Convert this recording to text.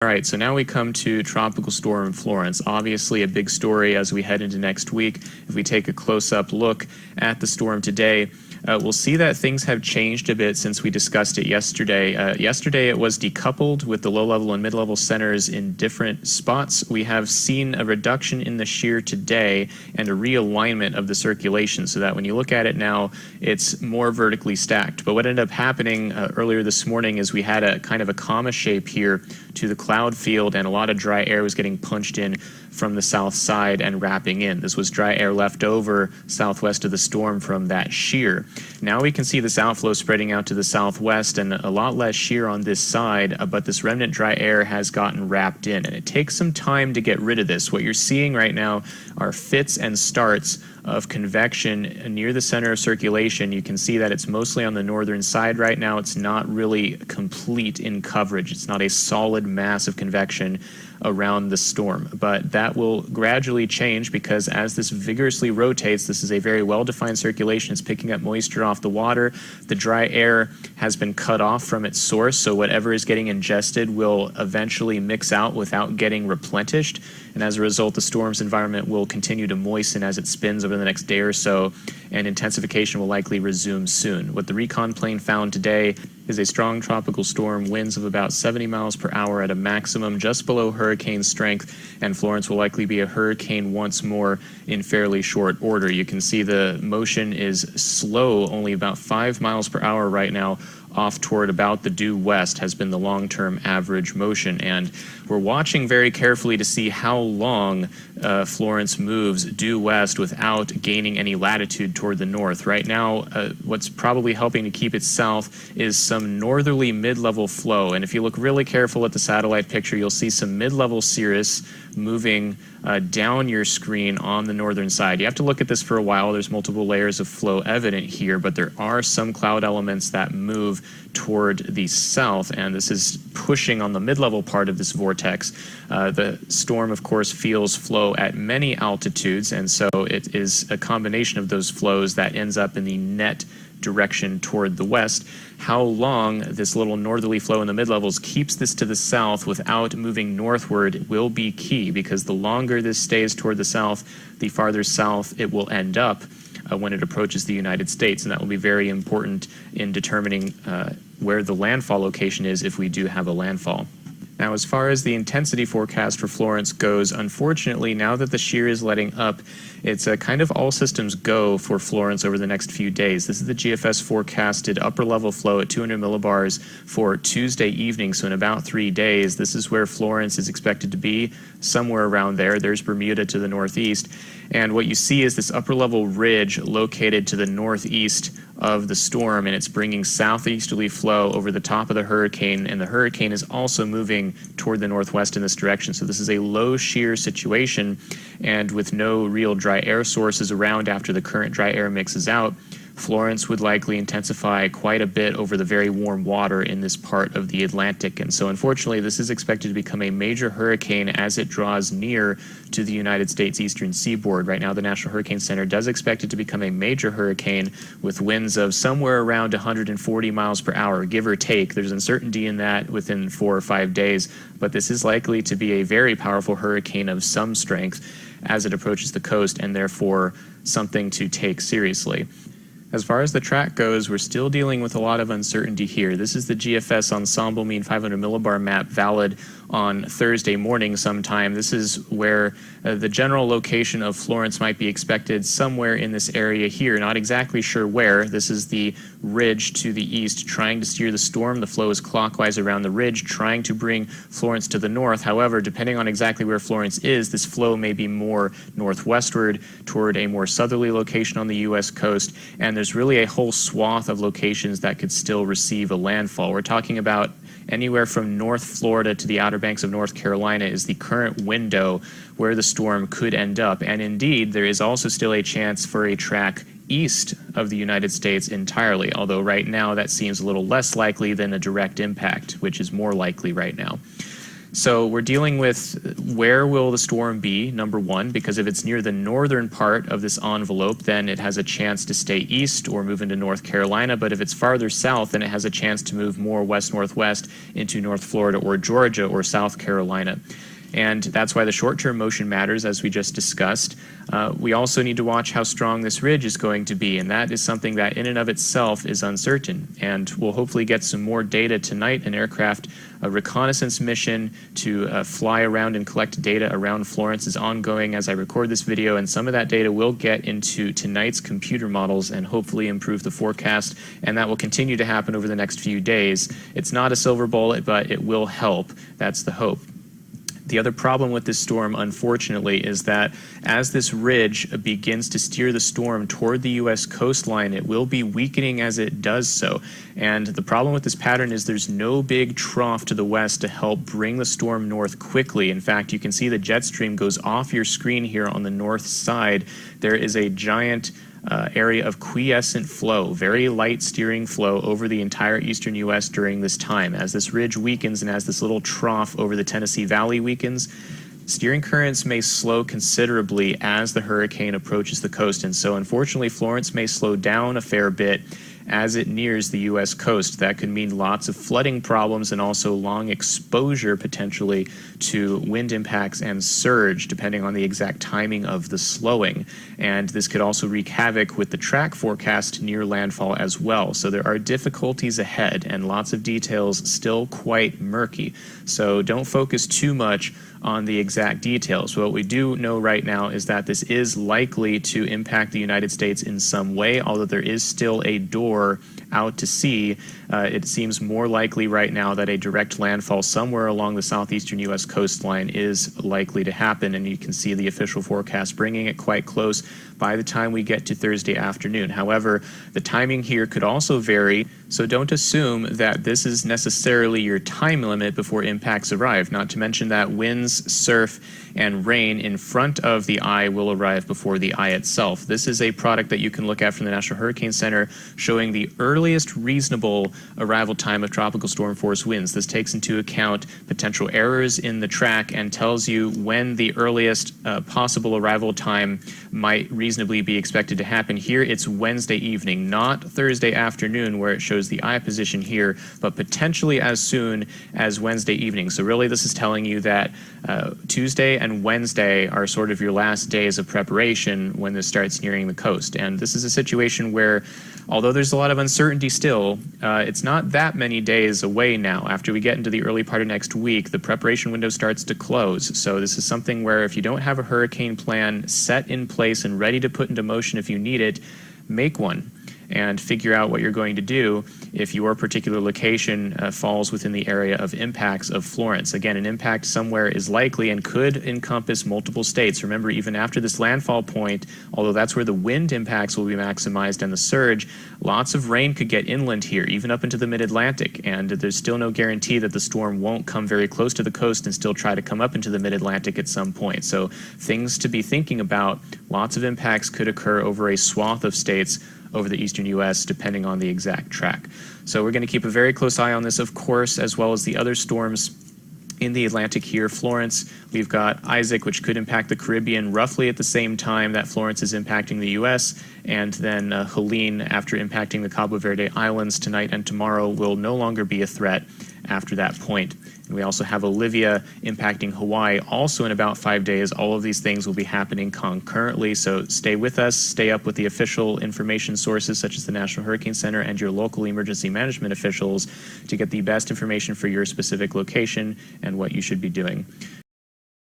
All right, so now we come to Tropical Storm Florence. Obviously a big story as we head into next week. If we take a close-up look at the storm today, we'll see that things have changed a bit since we discussed it yesterday. Yesterday it was decoupled with the low-level and mid-level centers in different spots. We have seen a reduction in the shear today and a realignment of the circulation so that when you look at it now, it's more vertically stacked. But what ended up happening earlier this morning is we had a kind of a comma shape here to the cloud field, and a lot of dry air was getting punched in from the south side and wrapping in. This was dry air left over southwest of the storm from that shear. Now we can see this outflow spreading out to the southwest and a lot less shear on this side, but this remnant dry air has gotten wrapped in, and it takes some time to get rid of this. What you're seeing right now are fits and starts of convection near the center of circulation. You can see that it's mostly on the northern side right now. It's not really complete in coverage. It's not a solid mass of convection around the storm, but that will gradually change because as this vigorously rotates, this is a very well-defined circulation. It's picking up moisture off the water. The dry air has been cut off from its source, so whatever is getting ingested will eventually mix out without getting replenished, and as a result the storm's environment will continue to moisten as it spins over the next day or so, and intensification will likely resume soon. What the recon plane found today is a strong tropical storm, winds of about 70 miles per hour at a maximum just below hurricane strength, and Florence will likely be a hurricane once more in fairly short order. You can see the motion is slow, only about 5 miles per hour right now, off toward about the due west has been the long-term average motion, and we're watching very carefully to see how long Florence moves due west without gaining any latitude toward the north. Right now, what's probably helping to keep it south is some northerly mid-level flow, and if you look really careful at the satellite picture, you'll see some mid-level cirrus moving down your screen on the northern side. You have to look at this for a while. There's multiple layers of flow evident here, but there are some cloud elements that move toward the south, and this is pushing on the mid-level part of this vortex. The storm, of course, feels flow at many altitudes, and so it is a combination of those flows that ends up in the net direction toward the west. How long this little northerly flow in the mid-levels keeps this to the south without moving northward will be key, because the longer this stays toward the south, the farther south it will end up when it approaches the United States, and that will be very important in determining where the landfall location is if we do have a landfall. Now, as far as the intensity forecast for Florence goes, unfortunately, now that the shear is letting up, it's a kind of all systems go for Florence over the next few days. This is the GFS forecasted upper level flow at 200 millibars for Tuesday evening, so in about 3 days. This is where Florence is expected to be, somewhere around there. There's Bermuda to the northeast, and what you see is this upper level ridge located to the northeast of the storm, and it's bringing southeasterly flow over the top of the hurricane, and the hurricane is also moving toward the northwest in this direction. So this is a low shear situation, and with no real dry air sources around after the current dry air mixes out, Florence would likely intensify quite a bit over the very warm water in this part of the Atlantic. And so unfortunately, this is expected to become a major hurricane as it draws near to the United States eastern seaboard. Right now, the National Hurricane Center does expect it to become a major hurricane with winds of somewhere around 140 miles per hour, give or take. There's uncertainty in that within 4 or 5 days, but this is likely to be a very powerful hurricane of some strength as it approaches the coast, and therefore something to take seriously. As far as the track goes, we're still dealing with a lot of uncertainty here. This is the GFS ensemble mean 500 millibar map, valid on Thursday morning sometime. This is where the general location of Florence might be expected, somewhere in this area here. Not exactly sure where. This is the ridge to the east trying to steer the storm. The flow is clockwise around the ridge, trying to bring Florence to the north. However, depending on exactly where Florence is, this flow may be more northwestward toward a more southerly location on the U.S. coast, and there's really a whole swath of locations that could still receive a landfall. We're talking about anywhere from North Florida to the Outer Banks of North Carolina is the current window where the storm could end up. And indeed, there is also still a chance for a track east of the United States entirely, although right now that seems a little less likely than a direct impact, which is more likely right now. So we're dealing with where will the storm be, number one, because if it's near the northern part of this envelope, then it has a chance to stay east or move into North Carolina. But if it's farther south, then it has a chance to move more west-northwest into North Florida or Georgia or South Carolina. And that's why the short-term motion matters, as we just discussed. We also need to watch how strong this ridge is going to be, and that is something that in and of itself is uncertain. And we'll hopefully get some more data tonight. An aircraft reconnaissance mission to fly around and collect data around Florence is ongoing as I record this video, and some of that data will get into tonight's computer models and hopefully improve the forecast, and that will continue to happen over the next few days. It's not a silver bullet, but it will help. That's the hope. The other problem with this storm, unfortunately, is that as this ridge begins to steer the storm toward the U.S. coastline, it will be weakening as it does so. And the problem with this pattern is there's no big trough to the west to help bring the storm north quickly. In fact, you can see the jet stream goes off your screen here on the north side. There is a giant area of quiescent flow, very light steering flow over the entire eastern U.S. during this time. As this ridge weakens and as this little trough over the Tennessee Valley weakens, steering currents may slow considerably as the hurricane approaches the coast. And so unfortunately, Florence may slow down a fair bit as it nears the U.S. coast. That could mean lots of flooding problems and also long exposure potentially to wind impacts and surge, depending on the exact timing of the slowing. And this could also wreak havoc with the track forecast near landfall as well. So there are difficulties ahead and lots of details still quite murky. So don't focus too much on the exact details. What we do know right now is that this is likely to impact the United States in some way, although there is still a door out to sea. It seems more likely right now that a direct landfall somewhere along the southeastern U.S. coastline is likely to happen, and you can see the official forecast bringing it quite close by the time we get to Thursday afternoon. However, the timing here could also vary, so don't assume that this is necessarily your time limit before impacts arrive, not to mention that winds, surf, and rain in front of the eye will arrive before the eye itself. This is a product that you can look at from the National Hurricane Center showing the earliest reasonable arrival time of tropical storm force winds. This takes into account potential errors in the track and tells you when the earliest possible arrival time might reasonably be expected to happen. Here it's Wednesday evening, not Thursday afternoon where it shows the eye position here, but potentially as soon as Wednesday evening. So really this is telling you that Tuesday and Wednesday are sort of your last days of preparation when this starts nearing the coast. And this is a situation where, although there's a lot of uncertainty still, it's not that many days away now. After we get into the early part of next week, the preparation window starts to close. So this is something where if you don't have a hurricane plan set in place and ready to put into motion if you need it, make one and figure out what you're going to do if your particular location falls within the area of impacts of Florence. Again, an impact somewhere is likely and could encompass multiple states. Remember, even after this landfall point, although that's where the wind impacts will be maximized and the surge, lots of rain could get inland here, even up into the mid-Atlantic, and there's still no guarantee that the storm won't come very close to the coast and still try to come up into the mid-Atlantic at some point. So things to be thinking about. Lots of impacts could occur over a swath of states over the eastern U.S., depending on the exact track. So we're going to keep a very close eye on this, of course, as well as the other storms in the Atlantic here. Florence, we've got Isaac, which could impact the Caribbean roughly at the same time that Florence is impacting the U.S., and then Helene, after impacting the Cabo Verde Islands tonight and tomorrow, will no longer be a threat after that point. And we also have Olivia impacting Hawaii also in about 5 days. All of these things will be happening concurrently, so stay with us, stay up with the official information sources such as the National Hurricane Center and your local emergency management officials to get the best information for your specific location and what you should be doing.